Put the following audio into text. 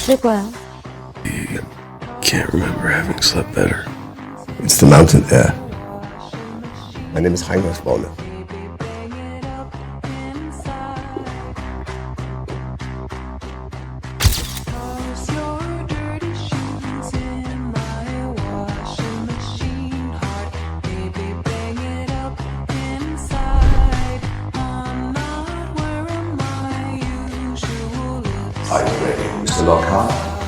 쉴 거야. Can't remember having slept better. It's the mountain air. My name is Heinrich Bonner. Are you ready, Mr. Lockhart?